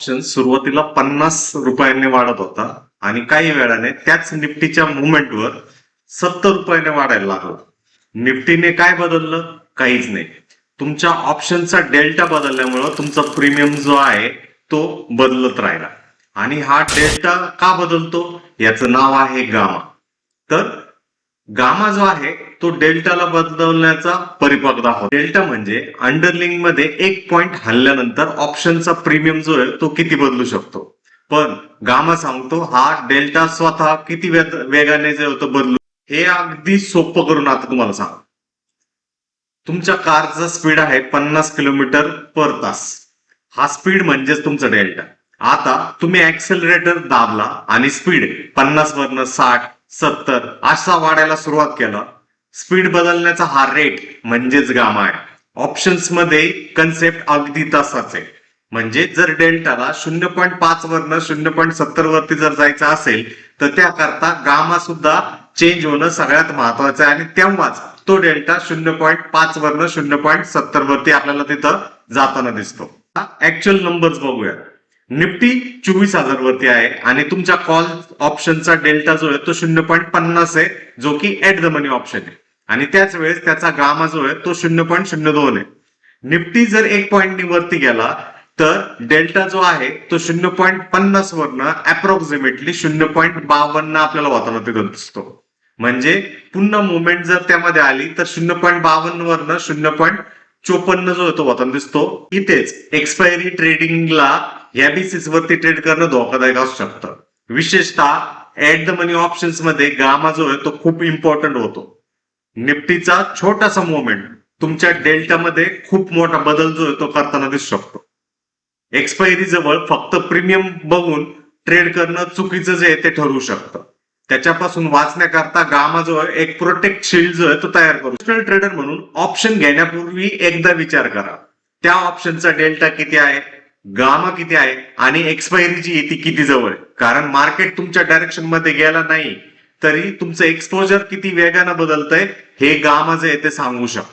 Option सुरुवातीला 50 रुपयांनी वाढत होता आणि काही वेळाने त्याच निफ्टीच्या मुवमेंटवर 70 रुपयाने वाढायला लागला. निफ्टीने काय बदललं? काहीच नाही. तुमच्या ऑप्शनचा डेल्टा बदलल्यामुळं तुमचा प्रीमियम जो आहे तो बदलत राहिला. आणि हा डेल्टा का बदलतो? याचं नाव आहे गामा. तर गामा जो आहे तो डेल्टाला बदलण्याचा परिपक्वता होतो. डेल्टा म्हणजे अंडरलिंग मध्ये एक पॉइंट हल्ल्यानंतर ऑप्शनचा प्रीमियम जो आहे तो किती बदलू शकतो. पण गामा सांगतो हा डेल्टा स्वतः किती वेगाने जे होतं बदलू. हे अगदी सोपं करून आता तुम्हाला सांग. तुमच्या कारचा स्पीड आहे 50 किलोमीटर पर तास. हा स्पीड म्हणजेच तुमचा डेल्टा. आता तुम्ही ऍक्सेलरेटर दाबला आणि स्पीड 50 वरनं 60, 70 असा वाढायला सुरुवात केला. स्पीड बदलण्याचा हा रेट म्हणजेच गामा आहे. ऑप्शन्स मध्ये कन्सेप्ट अगदी तसाच आहे. म्हणजे जर डेल्टाला 0.5 वरनं 0.70 वरती जर जायचं असेल तर त्याकरता गामा सुद्धा चेंज होणं सगळ्यात महत्वाचं आहे आणि तेव्हाच तो डेल्टा 0.5 वरनं 0.70 वरती आपल्याला तिथं जाताना दिसतो. ऍक्च्युअल नंबर्स बघूया. निफ्टी 24,000 वरती आहे आणि तुमच्या कॉल ऑप्शनचा डेल्टा जो आहे तो 0.50 आहे, जो की ऍट द मनी ऑप्शन आहे. आणि त्याच वेळेस त्याचा गामा जो आहे तो 0.02 आहे. निफ्टी जर एक पॉईंटनी वरती गेला तर डेल्टा जो आहे तो 0.50 वरनं अप्रॉक्सिमेटली 0.52 आपल्याला होताना तिथं दिसतो. म्हणजे पुन्हा मुवमेंट जर त्यामध्ये आली तर 0.52 वरनं 0.54 जो होतो होताना दिसतो. इथेच एक्सपायरी ट्रेडिंगला या बेसिस वरती ट्रेड करणं धोकादायक असू शकतं. विशेषतः ऍट द मनी ऑप्शन्स मध्ये गामा जो आहे तो खूप इम्पॉर्टंट होतो. निफ्टीचा छोटासा मुवमेंट तुमच्या डेल्टामध्ये खूप मोठा बदल जो आहे तो करताना दिसू शकतो. एक्सपायरी जवळ फक्त प्रीमियम बघून ट्रेड करणं चुकीचं जे आहे ते ठरवू शकतं. त्याच्यापासून वाचण्याकरता गामा जो आहे एक प्रोटेक्ट शिल्ड जो आहे तो तयार करू. ट्रेडर म्हणून ऑप्शन घेण्यापूर्वी एकदा विचार करा त्या ऑप्शनचा डेल्टा किती आहे, गामा किती आहे आणि एक्सपायरी जी आहे ती किती जवळ आहे. कारण मार्केट तुमच्या डायरेक्शन मध्ये गेला नाही तरी तुमचं एक्सपोजर किती वेगानं बदलतंय हे गामा जे आहे ते सांगू शकतं.